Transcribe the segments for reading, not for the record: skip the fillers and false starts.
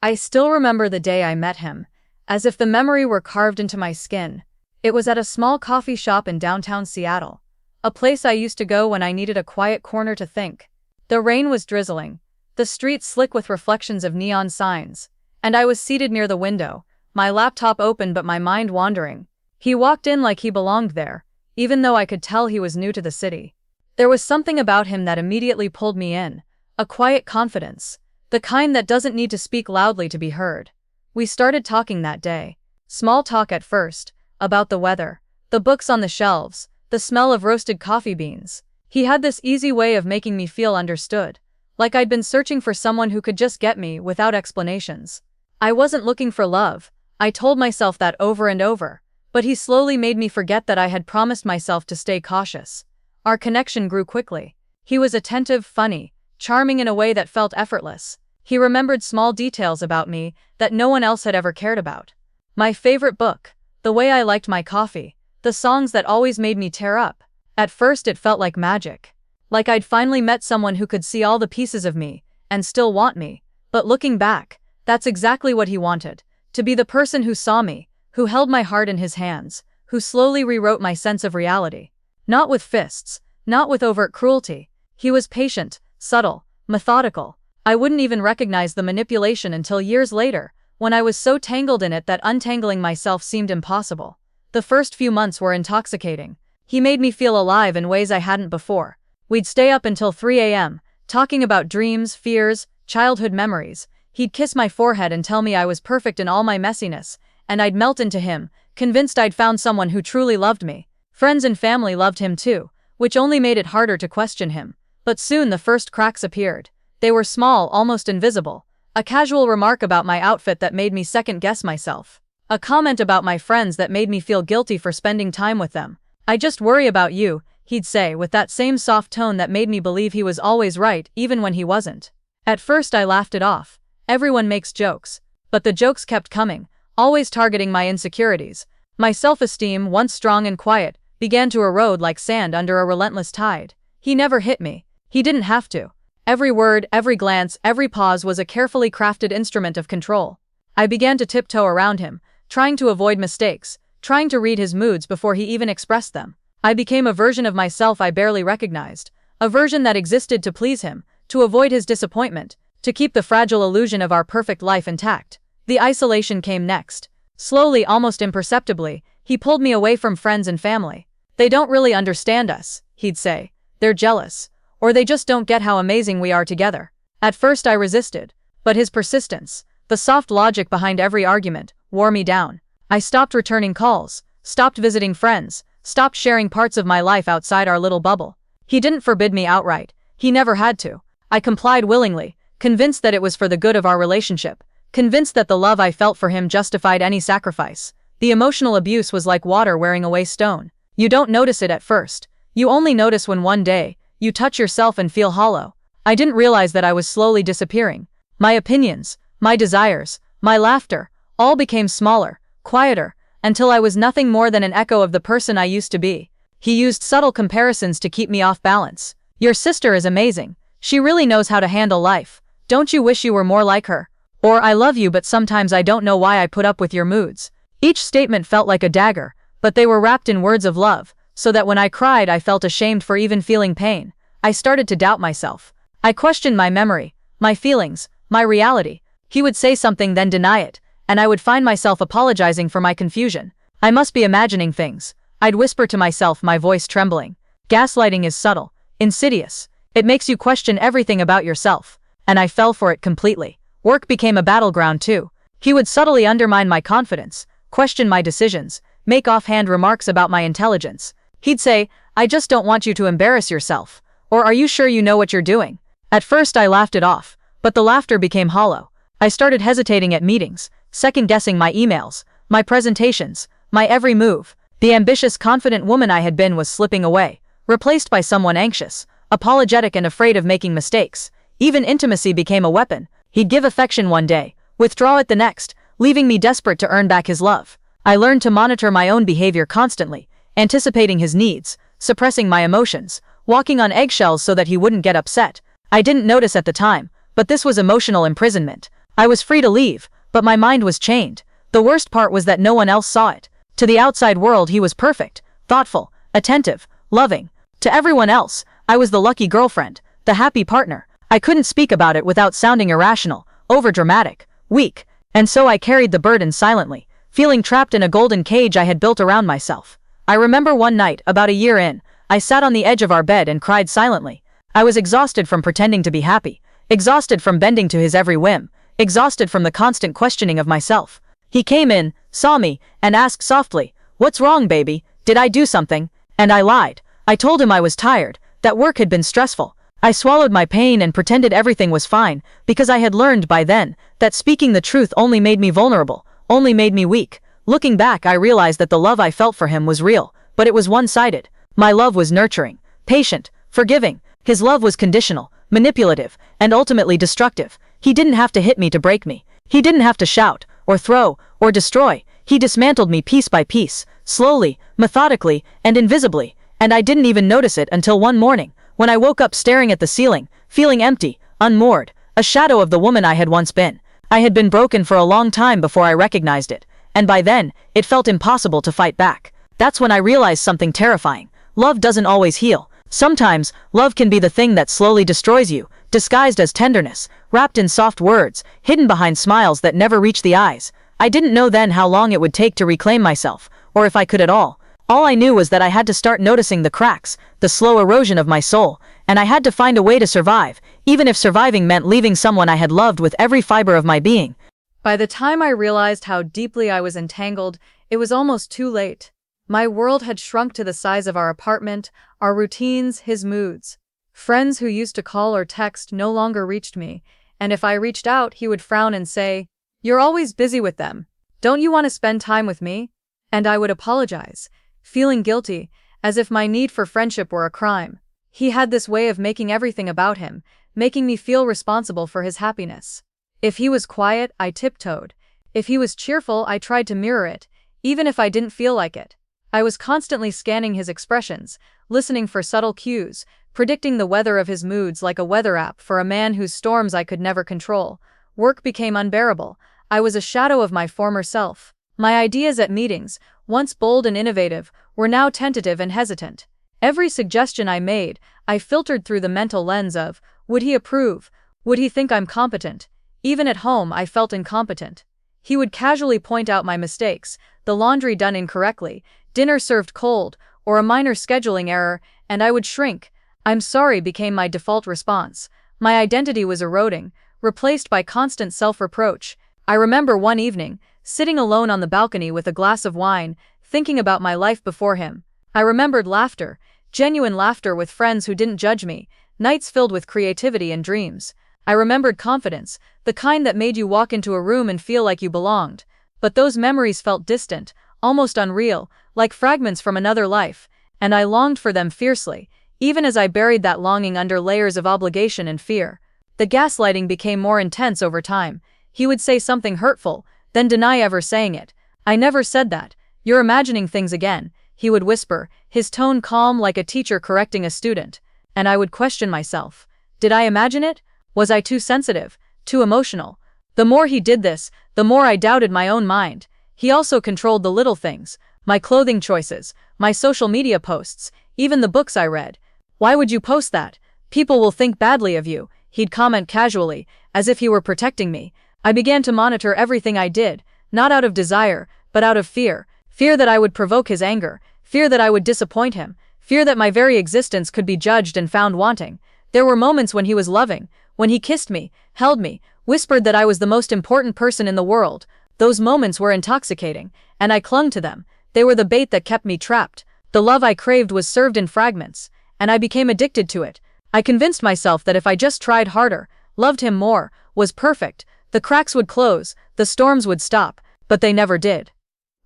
I still remember the day I met him, as if the memory were carved into my skin. It was at a small coffee shop in downtown Seattle, a place I used to go when I needed a quiet corner to think. The rain was drizzling, the streets slick with reflections of neon signs, and I was seated near the window, my laptop open but my mind wandering. He walked in like he belonged there, even though I could tell he was new to the city. There was something about him that immediately pulled me in, a quiet confidence, the kind that doesn't need to speak loudly to be heard. We started talking that day. Small talk at first, about the weather, the books on the shelves, the smell of roasted coffee beans. He had this easy way of making me feel understood, like I'd been searching for someone who could just get me without explanations. I wasn't looking for love, I told myself that over and over, but he slowly made me forget that I had promised myself to stay cautious. Our connection grew quickly. He was attentive, funny, charming in a way that felt effortless. He remembered small details about me that no one else had ever cared about. My favorite book, the way I liked my coffee, the songs that always made me tear up. At first it felt like magic. Like I'd finally met someone who could see all the pieces of me, and still want me. But looking back, that's exactly what he wanted. To be the person who saw me, who held my heart in his hands, who slowly rewrote my sense of reality. Not with fists, not with overt cruelty. He was patient, subtle, methodical. I wouldn't even recognize the manipulation until years later, when I was so tangled in it that untangling myself seemed impossible. The first few months were intoxicating. He made me feel alive in ways I hadn't before. We'd stay up until 3 a.m., talking about dreams, fears, childhood memories. He'd kiss my forehead and tell me I was perfect in all my messiness, and I'd melt into him, convinced I'd found someone who truly loved me. Friends and family loved him too, which only made it harder to question him. But soon the first cracks appeared. They were small, almost invisible. A casual remark about my outfit that made me second-guess myself. A comment about my friends that made me feel guilty for spending time with them. "I just worry about you," he'd say with that same soft tone that made me believe he was always right, even when he wasn't. At first I laughed it off. Everyone makes jokes. But the jokes kept coming, always targeting my insecurities. My self-esteem, once strong and quiet, began to erode like sand under a relentless tide. He never hit me. He didn't have to. Every word, every glance, every pause was a carefully crafted instrument of control. I began to tiptoe around him, trying to avoid mistakes, trying to read his moods before he even expressed them. I became a version of myself I barely recognized, a version that existed to please him, to avoid his disappointment, to keep the fragile illusion of our perfect life intact. The isolation came next. Slowly, almost imperceptibly, he pulled me away from friends and family. "They don't really understand us," he'd say. "They're jealous. Or they just don't get how amazing we are together." At first I resisted, but his persistence, the soft logic behind every argument, wore me down. I stopped returning calls, stopped visiting friends, stopped sharing parts of my life outside our little bubble. He didn't forbid me outright. He never had to. I complied willingly, convinced that it was for the good of our relationship, convinced that the love I felt for him justified any sacrifice. The emotional abuse was like water wearing away stone. You don't notice it at first. You only notice when one day, you touch yourself and feel hollow. I didn't realize that I was slowly disappearing. My opinions, my desires, my laughter, all became smaller, quieter, until I was nothing more than an echo of the person I used to be. He used subtle comparisons to keep me off balance. "Your sister is amazing. She really knows how to handle life. Don't you wish you were more like her?" Or, "I love you but sometimes I don't know why I put up with your moods." Each statement felt like a dagger, but they were wrapped in words of love, so that when I cried I felt ashamed for even feeling pain. I started to doubt myself. I questioned my memory, my feelings, my reality. He would say something then deny it, and I would find myself apologizing for my confusion. I must be imagining things. I'd whisper to myself, my voice trembling. Gaslighting is subtle, insidious. It makes you question everything about yourself. And I fell for it completely. Work became a battleground too. He would subtly undermine my confidence, question my decisions, make offhand remarks about my intelligence. He'd say, "I just don't want you to embarrass yourself." Or, "Are you sure you know what you're doing?" At first I laughed it off, but the laughter became hollow. I started hesitating at meetings, second-guessing my emails, my presentations, my every move. The ambitious, confident woman I had been was slipping away, replaced by someone anxious, apologetic and afraid of making mistakes. Even intimacy became a weapon. He'd give affection one day, withdraw it the next, leaving me desperate to earn back his love. I learned to monitor my own behavior constantly, anticipating his needs, suppressing my emotions, walking on eggshells so that he wouldn't get upset. I didn't notice at the time, but this was emotional imprisonment. I was free to leave, but my mind was chained. The worst part was that no one else saw it. To the outside world he was perfect, thoughtful, attentive, loving. To everyone else, I was the lucky girlfriend, the happy partner. I couldn't speak about it without sounding irrational, overdramatic, weak, and so I carried the burden silently, feeling trapped in a golden cage I had built around myself. I remember one night, about a year in, I sat on the edge of our bed and cried silently. I was exhausted from pretending to be happy, exhausted from bending to his every whim, exhausted from the constant questioning of myself. He came in, saw me, and asked softly, "What's wrong, baby? Did I do something?" And I lied. I told him I was tired, that work had been stressful. I swallowed my pain and pretended everything was fine, because I had learned by then that speaking the truth only made me vulnerable, only made me weak. Looking back, I realized that the love I felt for him was real, but it was one-sided. My love was nurturing, patient, forgiving. His love was conditional, manipulative, and ultimately destructive. He didn't have to hit me to break me. He didn't have to shout, or throw, or destroy. He dismantled me piece by piece, slowly, methodically, and invisibly, and I didn't even notice it until one morning, when I woke up staring at the ceiling, feeling empty, unmoored, a shadow of the woman I had once been. I had been broken for a long time before I recognized it, and by then, it felt impossible to fight back. That's when I realized something terrifying. Love doesn't always heal. Sometimes, love can be the thing that slowly destroys you, disguised as tenderness, wrapped in soft words, hidden behind smiles that never reach the eyes. I didn't know then how long it would take to reclaim myself, or if I could at all. All I knew was that I had to start noticing the cracks, the slow erosion of my soul, and I had to find a way to survive, even if surviving meant leaving someone I had loved with every fiber of my being. By the time I realized how deeply I was entangled, it was almost too late. My world had shrunk to the size of our apartment, our routines, his moods. Friends who used to call or text no longer reached me, and if I reached out, he would frown and say, "You're always busy with them. Don't you want to spend time with me?" And I would apologize, feeling guilty, as if my need for friendship were a crime. He had this way of making everything about him, making me feel responsible for his happiness. If he was quiet, I tiptoed. If he was cheerful, I tried to mirror it, even if I didn't feel like it. I was constantly scanning his expressions, listening for subtle cues, predicting the weather of his moods like a weather app for a man whose storms I could never control. Work became unbearable. I was a shadow of my former self. My ideas at meetings, once bold and innovative, were now tentative and hesitant. Every suggestion I made, I filtered through the mental lens of, would he approve? Would he think I'm competent? Even at home, I felt incompetent. He would casually point out my mistakes, the laundry done incorrectly, dinner served cold, or a minor scheduling error, and I would shrink. "I'm sorry" became my default response. My identity was eroding, replaced by constant self-reproach. I remember one evening, sitting alone on the balcony with a glass of wine, thinking about my life before him. I remembered laughter, genuine laughter with friends who didn't judge me, nights filled with creativity and dreams. I remembered confidence, the kind that made you walk into a room and feel like you belonged. But those memories felt distant, almost unreal, like fragments from another life, and I longed for them fiercely, even as I buried that longing under layers of obligation and fear. The gaslighting became more intense over time. He would say something hurtful, then deny ever saying it. "I never said that. You're imagining things again," he would whisper, his tone calm like a teacher correcting a student. And I would question myself. Did I imagine it? Was I too sensitive, too emotional? The more he did this, the more I doubted my own mind. He also controlled the little things, my clothing choices, my social media posts, even the books I read. "Why would you post that? People will think badly of you," he'd comment casually, as if he were protecting me. I began to monitor everything I did, not out of desire, but out of fear. Fear that I would provoke his anger, fear that I would disappoint him, fear that my very existence could be judged and found wanting. There were moments when he was loving, when he kissed me, held me, whispered that I was the most important person in the world. Those moments were intoxicating, and I clung to them. They were the bait that kept me trapped. The love I craved was served in fragments, and I became addicted to it. I convinced myself that if I just tried harder, loved him more, was perfect, the cracks would close, the storms would stop, but they never did.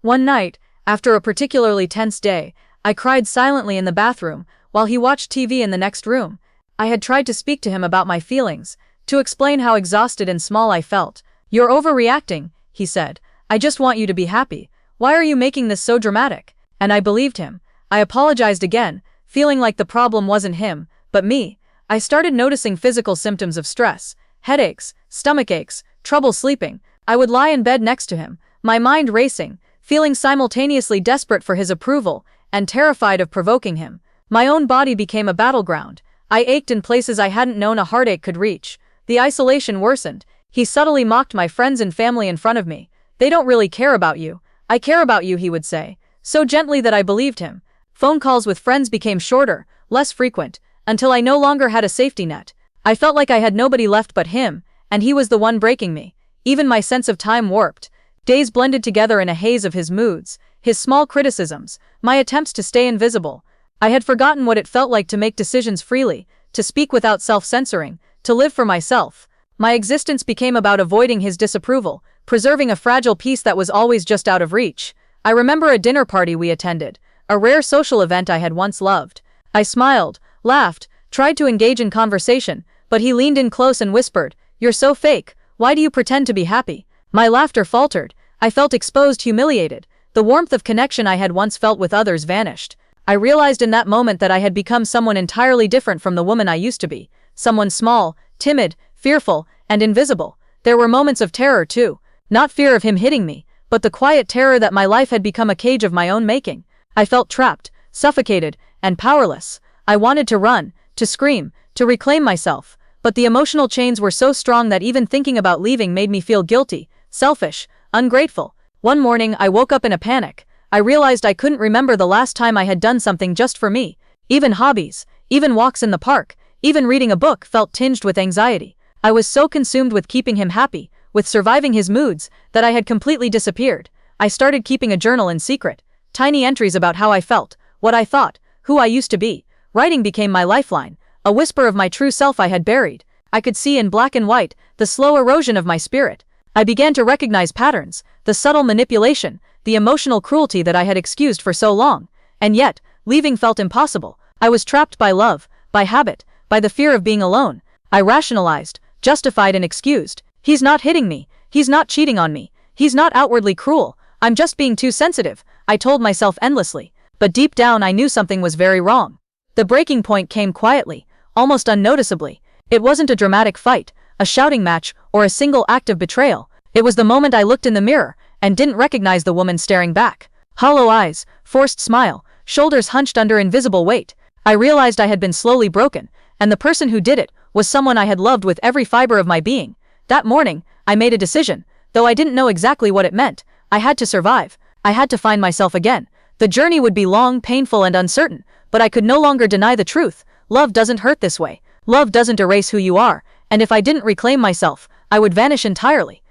One night, after a particularly tense day, I cried silently in the bathroom, while he watched TV in the next room. I had tried to speak to him about my feelings, to explain how exhausted and small I felt. "You're overreacting," he said. "I just want you to be happy. Why are you making this so dramatic?" And I believed him. I apologized again, feeling like the problem wasn't him, but me. I started noticing physical symptoms of stress, headaches, stomach aches, trouble sleeping. I would lie in bed next to him, my mind racing, feeling simultaneously desperate for his approval and terrified of provoking him. My own body became a battleground. I ached in places I hadn't known a heartache could reach. The isolation worsened. He subtly mocked my friends and family in front of me. "They don't really care about you." "I care about you," he would say, so gently that I believed him. Phone calls with friends became shorter, less frequent, until I no longer had a safety net. I felt like I had nobody left but him, and he was the one breaking me. Even my sense of time warped. Days blended together in a haze of his moods, his small criticisms, my attempts to stay invisible. I had forgotten what it felt like to make decisions freely, to speak without self-censoring, to live for myself. My existence became about avoiding his disapproval, preserving a fragile peace that was always just out of reach. I remember a dinner party we attended, a rare social event I had once loved. I smiled, laughed, tried to engage in conversation, but he leaned in close and whispered, "You're so fake. Why do you pretend to be happy?" My laughter faltered. I felt exposed, humiliated. The warmth of connection I had once felt with others vanished. I realized in that moment that I had become someone entirely different from the woman I used to be. Someone small, timid, fearful, and invisible. There were moments of terror too. Not fear of him hitting me, but the quiet terror that my life had become a cage of my own making. I felt trapped, suffocated, and powerless. I wanted to run, to scream, to reclaim myself, but the emotional chains were so strong that even thinking about leaving made me feel guilty, selfish, ungrateful. One morning I woke up in a panic. I realized I couldn't remember the last time I had done something just for me. Even hobbies, even walks in the park, even reading a book felt tinged with anxiety. I was so consumed with keeping him happy, with surviving his moods, that I had completely disappeared. I started keeping a journal in secret. Tiny entries about how I felt, what I thought, who I used to be. Writing became my lifeline, a whisper of my true self I had buried. I could see in black and white the slow erosion of my spirit. I began to recognize patterns, the subtle manipulation, the emotional cruelty that I had excused for so long. And yet, leaving felt impossible. I was trapped by love, by habit, by the fear of being alone. I rationalized, justified and excused. He's not hitting me. He's not cheating on me. He's not outwardly cruel. I'm just being too sensitive, I told myself endlessly. But deep down I knew something was very wrong. The breaking point came quietly, almost unnoticeably. It wasn't a dramatic fight, a shouting match, or a single act of betrayal. It was the moment I looked in the mirror and didn't recognize the woman staring back. Hollow eyes, forced smile, shoulders hunched under invisible weight. I realized I had been slowly broken, and the person who did it was someone I had loved with every fiber of my being. That morning, I made a decision. Though I didn't know exactly what it meant, I had to survive. I had to find myself again. The journey would be long, painful, and uncertain, but I could no longer deny the truth. Love doesn't hurt this way. Love doesn't erase who you are, and if I didn't reclaim myself, I would vanish entirely.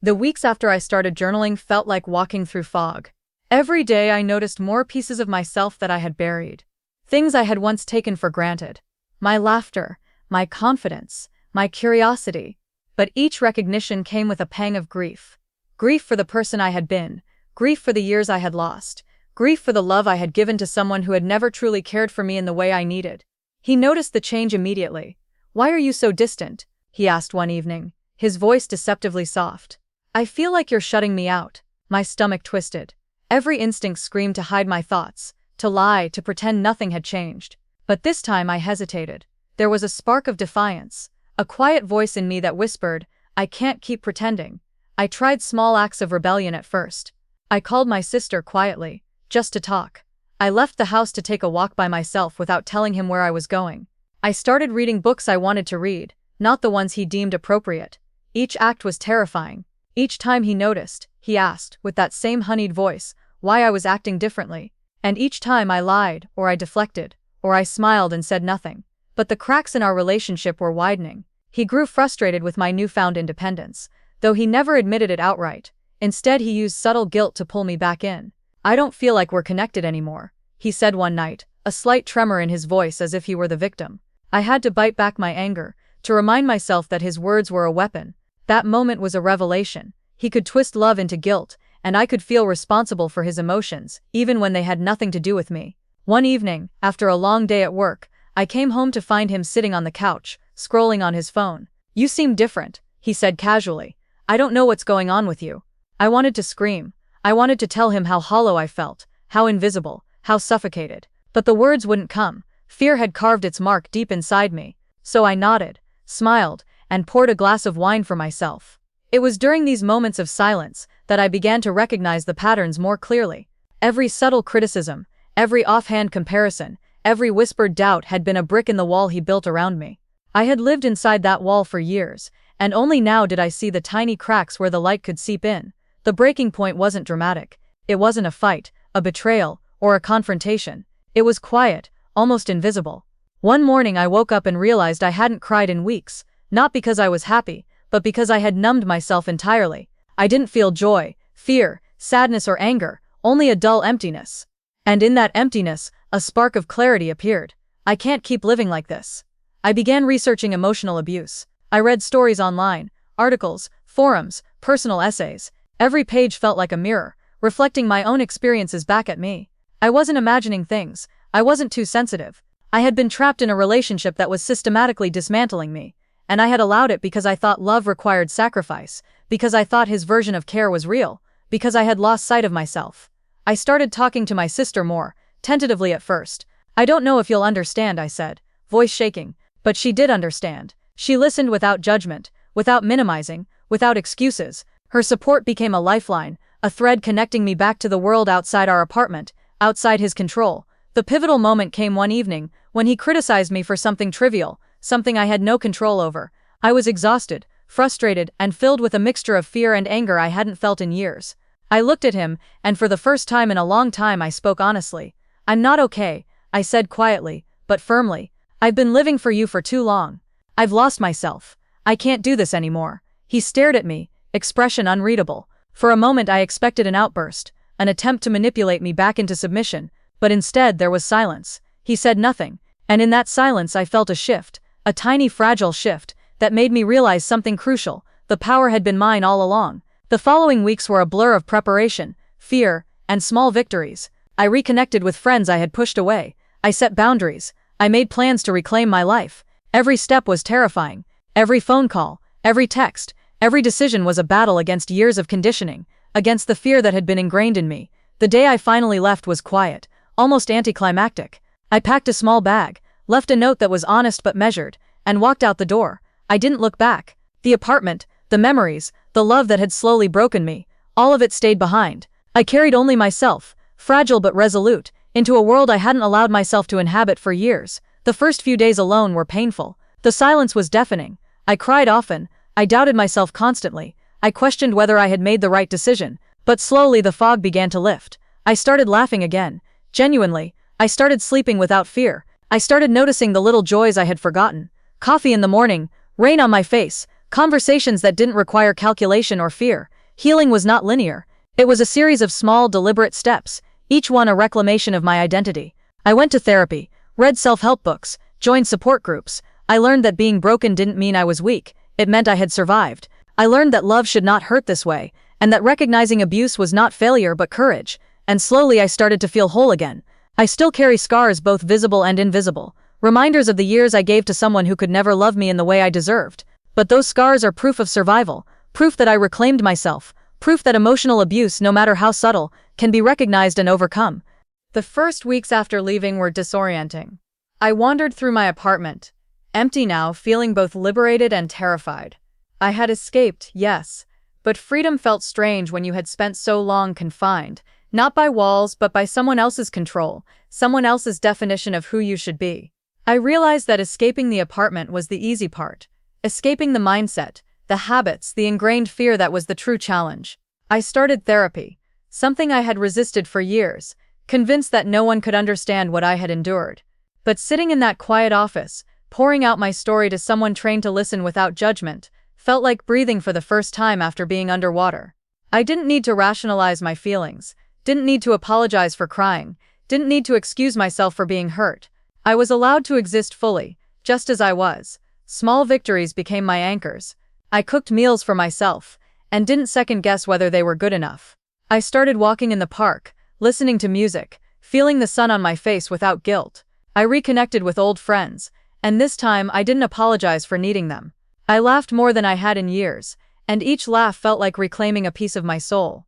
The weeks after I started journaling felt like walking through fog. Every day I noticed more pieces of myself that I had buried. Things I had once taken for granted. My laughter, my confidence, my curiosity. But each recognition came with a pang of grief. Grief for the person I had been. Grief for the years I had lost. Grief for the love I had given to someone who had never truly cared for me in the way I needed. He noticed the change immediately. "Why are you so distant?" he asked one evening, his voice deceptively soft. "I feel like you're shutting me out." My stomach twisted. Every instinct screamed to hide my thoughts, to lie, to pretend nothing had changed. But this time I hesitated. There was a spark of defiance, a quiet voice in me that whispered, "I can't keep pretending." I tried small acts of rebellion at first. I called my sister quietly, just to talk. I left the house to take a walk by myself without telling him where I was going. I started reading books I wanted to read, not the ones he deemed appropriate. Each act was terrifying. Each time he noticed, he asked, with that same honeyed voice, why I was acting differently. And each time I lied, or I deflected, or I smiled and said nothing. But the cracks in our relationship were widening. He grew frustrated with my newfound independence, though he never admitted it outright. Instead, he used subtle guilt to pull me back in. "I don't feel like we're connected anymore," he said one night, a slight tremor in his voice as if he were the victim. I had to bite back my anger, to remind myself that his words were a weapon. That moment was a revelation. He could twist love into guilt, and I could feel responsible for his emotions, even when they had nothing to do with me. One evening, after a long day at work, I came home to find him sitting on the couch, scrolling on his phone. "You seem different," he said casually. "I don't know what's going on with you." I wanted to scream. I wanted to tell him how hollow I felt, how invisible, how suffocated. But the words wouldn't come. Fear had carved its mark deep inside me. So I nodded, smiled, and poured a glass of wine for myself. It was during these moments of silence that I began to recognize the patterns more clearly. Every subtle criticism, every offhand comparison, every whispered doubt had been a brick in the wall he built around me. I had lived inside that wall for years, and only now did I see the tiny cracks where the light could seep in. The breaking point wasn't dramatic. It wasn't a fight, a betrayal, or a confrontation. It was quiet, almost invisible. One morning I woke up and realized I hadn't cried in weeks, not because I was happy, but because I had numbed myself entirely. I didn't feel joy, fear, sadness, or anger, only a dull emptiness. And in that emptiness, a spark of clarity appeared. I can't keep living like this. I began researching emotional abuse. I read stories online, articles, forums, personal essays. Every page felt like a mirror, reflecting my own experiences back at me. I wasn't imagining things. I wasn't too sensitive. I had been trapped in a relationship that was systematically dismantling me, and I had allowed it because I thought love required sacrifice, because I thought his version of care was real, because I had lost sight of myself. I started talking to my sister more, tentatively at first. "I don't know if you'll understand," I said, voice shaking, but she did understand. She listened without judgment, without minimizing, without excuses. Her support became a lifeline, a thread connecting me back to the world outside our apartment, outside his control. The pivotal moment came one evening, when he criticized me for something trivial, something I had no control over. I was exhausted, frustrated, and filled with a mixture of fear and anger I hadn't felt in years. I looked at him, and for the first time in a long time I spoke honestly. "I'm not okay," I said quietly, but firmly. "I've been living for you for too long. I've lost myself. I can't do this anymore." He stared at me, expression unreadable. For a moment I expected an outburst, an attempt to manipulate me back into submission, but instead there was silence. He said nothing, and in that silence I felt a shift, a tiny fragile shift, that made me realize something crucial. The power had been mine all along. The following weeks were a blur of preparation, fear, and small victories. I reconnected with friends I had pushed away. I set boundaries. I made plans to reclaim my life. Every step was terrifying. Every phone call, every text, every decision was a battle against years of conditioning, against the fear that had been ingrained in me. The day I finally left was quiet, almost anticlimactic. I packed a small bag, left a note that was honest but measured, and walked out the door. I didn't look back. The apartment, the memories, the love that had slowly broken me, all of it stayed behind. I carried only myself, fragile but resolute, into a world I hadn't allowed myself to inhabit for years. The first few days alone were painful. The silence was deafening. I cried often. I doubted myself constantly. I questioned whether I had made the right decision. But slowly the fog began to lift. I started laughing again. Genuinely. I started sleeping without fear. I started noticing the little joys I had forgotten. Coffee in the morning, rain on my face, conversations that didn't require calculation or fear. Healing was not linear. It was a series of small, deliberate steps, each one a reclamation of my identity. I went to therapy, read self-help books, joined support groups. I learned that being broken didn't mean I was weak. It meant I had survived. I learned that love should not hurt this way, and that recognizing abuse was not failure but courage. And slowly I started to feel whole again. I still carry scars, both visible and invisible, reminders of the years I gave to someone who could never love me in the way I deserved. But those scars are proof of survival, proof that I reclaimed myself, proof that emotional abuse, no matter how subtle, can be recognized and overcome. The first weeks after leaving were disorienting. I wandered through my apartment, empty now, feeling both liberated and terrified. I had escaped, yes, but freedom felt strange when you had spent so long confined, not by walls but by someone else's control, someone else's definition of who you should be. I realized that escaping the apartment was the easy part. Escaping the mindset, the habits, the ingrained fear, that was the true challenge. I started therapy, something I had resisted for years, convinced that no one could understand what I had endured. But sitting in that quiet office, pouring out my story to someone trained to listen without judgment, felt like breathing for the first time after being underwater. I didn't need to rationalize my feelings, didn't need to apologize for crying, didn't need to excuse myself for being hurt. I was allowed to exist fully, just as I was. Small victories became my anchors. I cooked meals for myself, and didn't second-guess whether they were good enough. I started walking in the park, listening to music, feeling the sun on my face without guilt. I reconnected with old friends, and this time I didn't apologize for needing them. I laughed more than I had in years, and each laugh felt like reclaiming a piece of my soul.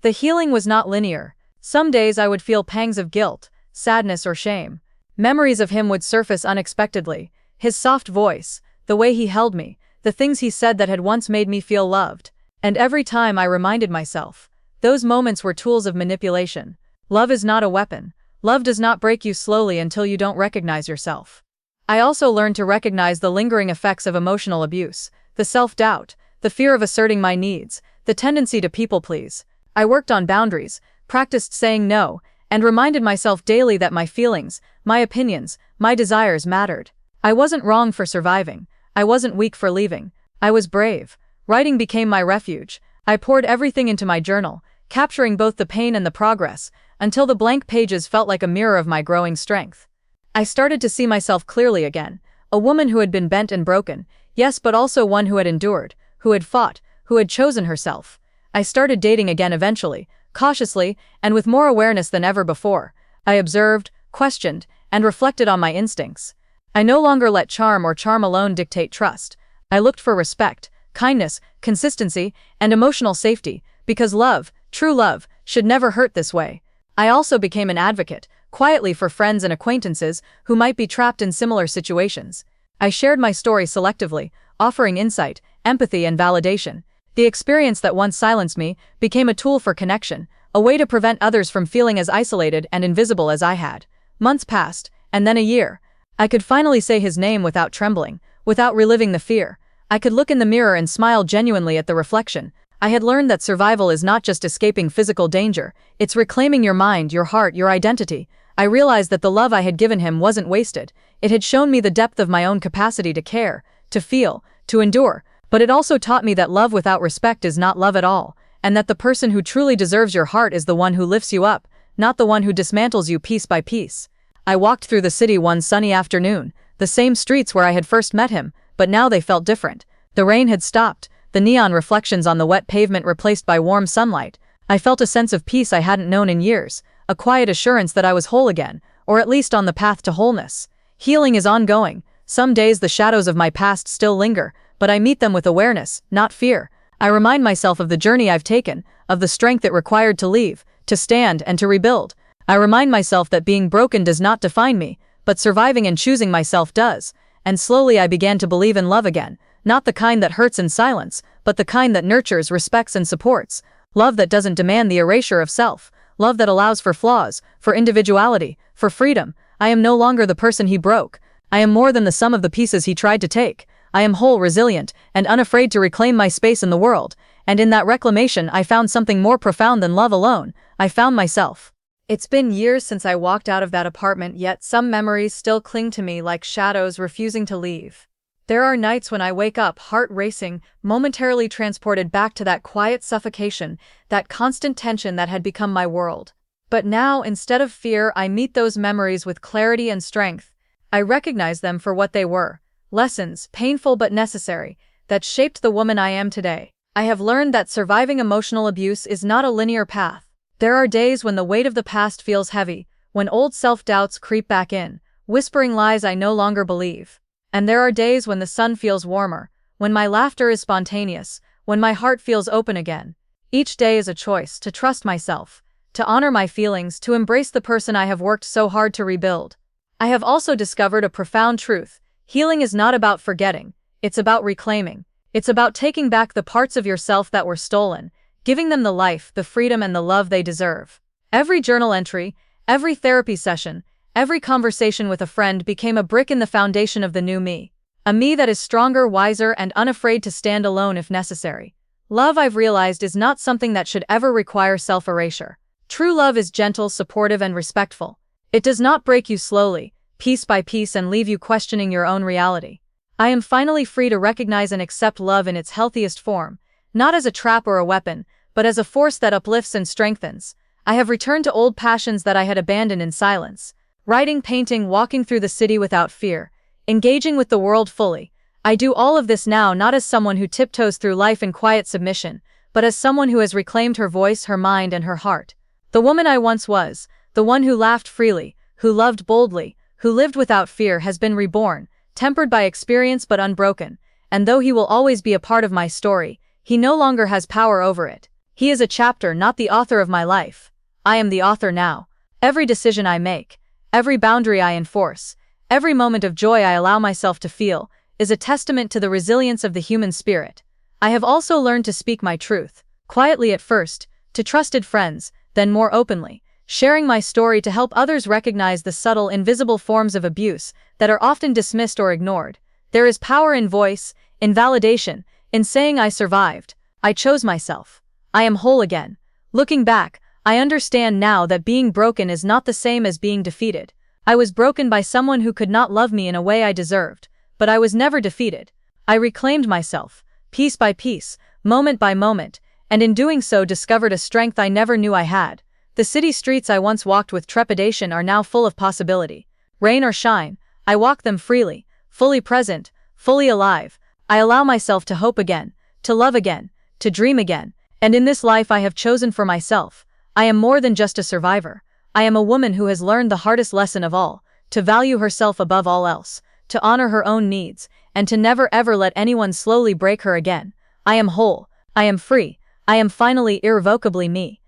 The healing was not linear. Some days I would feel pangs of guilt, sadness, or shame. Memories of him would surface unexpectedly, his soft voice, the way he held me, the things he said that had once made me feel loved. And every time I reminded myself, those moments were tools of manipulation. Love is not a weapon. Love does not break you slowly until you don't recognize yourself. I also learned to recognize the lingering effects of emotional abuse, the self-doubt, the fear of asserting my needs, the tendency to people-please. I worked on boundaries, practiced saying no, and reminded myself daily that my feelings, my opinions, my desires mattered. I wasn't wrong for surviving. I wasn't weak for leaving. I was brave. Writing became my refuge. I poured everything into my journal, capturing both the pain and the progress, until the blank pages felt like a mirror of my growing strength. I started to see myself clearly again, a woman who had been bent and broken, yes, but also one who had endured, who had fought, who had chosen herself. I started dating again eventually, cautiously, and with more awareness than ever before. I observed, questioned, and reflected on my instincts. I no longer let charm or charm alone dictate trust. I looked for respect, kindness, consistency, and emotional safety, because love, true love, should never hurt this way. I also became an advocate, quietly for friends and acquaintances who might be trapped in similar situations. I shared my story selectively, offering insight, empathy, and validation. The experience that once silenced me became a tool for connection, a way to prevent others from feeling as isolated and invisible as I had. Months passed, and then a year. I could finally say his name without trembling, without reliving the fear. I could look in the mirror and smile genuinely at the reflection. I had learned that survival is not just escaping physical danger, it's reclaiming your mind, your heart, your identity. I realized that the love I had given him wasn't wasted. It had shown me the depth of my own capacity to care, to feel, to endure, but it also taught me that love without respect is not love at all, and that the person who truly deserves your heart is the one who lifts you up, not the one who dismantles you piece by piece. I walked through the city one sunny afternoon, the same streets where I had first met him, but now they felt different. The rain had stopped, the neon reflections on the wet pavement replaced by warm sunlight. I felt a sense of peace I hadn't known in years, a quiet assurance that I was whole again, or at least on the path to wholeness. Healing is ongoing. Some days the shadows of my past still linger, but I meet them with awareness, not fear. I remind myself of the journey I've taken, of the strength it required to leave, to stand, and to rebuild. I remind myself that being broken does not define me, but surviving and choosing myself does. And slowly I began to believe in love again, not the kind that hurts in silence, but the kind that nurtures, respects, and supports. Love that doesn't demand the erasure of self. Love that allows for flaws, for individuality, for freedom. I am no longer the person he broke. I am more than the sum of the pieces he tried to take. I am whole, resilient, and unafraid to reclaim my space in the world. And in that reclamation I found something more profound than love alone. I found myself. It's been years since I walked out of that apartment, yet some memories still cling to me like shadows refusing to leave. There are nights when I wake up, heart racing, momentarily transported back to that quiet suffocation, that constant tension that had become my world. But now, instead of fear, I meet those memories with clarity and strength. I recognize them for what they were. Lessons, painful but necessary, that shaped the woman I am today. I have learned that surviving emotional abuse is not a linear path. There are days when the weight of the past feels heavy, when old self-doubts creep back in, whispering lies I no longer believe. And there are days when the sun feels warmer, when my laughter is spontaneous, when my heart feels open again. Each day is a choice to trust myself, to honor my feelings, to embrace the person I have worked so hard to rebuild. I have also discovered a profound truth. Healing is not about forgetting, it's about reclaiming. It's about taking back the parts of yourself that were stolen, giving them the life, the freedom, and the love they deserve. Every journal entry, every therapy session, every conversation with a friend became a brick in the foundation of the new me. A me that is stronger, wiser, and unafraid to stand alone if necessary. Love, I've realized, is not something that should ever require self-erasure. True love is gentle, supportive, and respectful. It does not break you slowly, piece by piece, and leave you questioning your own reality. I am finally free to recognize and accept love in its healthiest form, not as a trap or a weapon, but as a force that uplifts and strengthens. I have returned to old passions that I had abandoned in silence. Writing, painting, walking through the city without fear, engaging with the world fully. I do all of this now not as someone who tiptoes through life in quiet submission, but as someone who has reclaimed her voice, her mind, and her heart. The woman I once was, the one who laughed freely, who loved boldly, who lived without fear, has been reborn, tempered by experience but unbroken. And though he will always be a part of my story, he no longer has power over it. He is a chapter, not the author of my life. I am the author now. Every decision I make, every boundary I enforce, every moment of joy I allow myself to feel, is a testament to the resilience of the human spirit. I have also learned to speak my truth, quietly at first, to trusted friends, then more openly, sharing my story to help others recognize the subtle, invisible forms of abuse that are often dismissed or ignored. There is power in voice, in validation, in saying I survived, I chose myself, I am whole again. Looking back, I understand now that being broken is not the same as being defeated. I was broken by someone who could not love me in a way I deserved, but I was never defeated. I reclaimed myself, piece by piece, moment by moment, and in doing so discovered a strength I never knew I had. The city streets I once walked with trepidation are now full of possibility. Rain or shine, I walk them freely, fully present, fully alive. I allow myself to hope again, to love again, to dream again, and in this life I have chosen for myself. I am more than just a survivor. I am a woman who has learned the hardest lesson of all, to value herself above all else, to honor her own needs, and to never ever let anyone slowly break her again. I am whole, I am free, I am finally irrevocably me.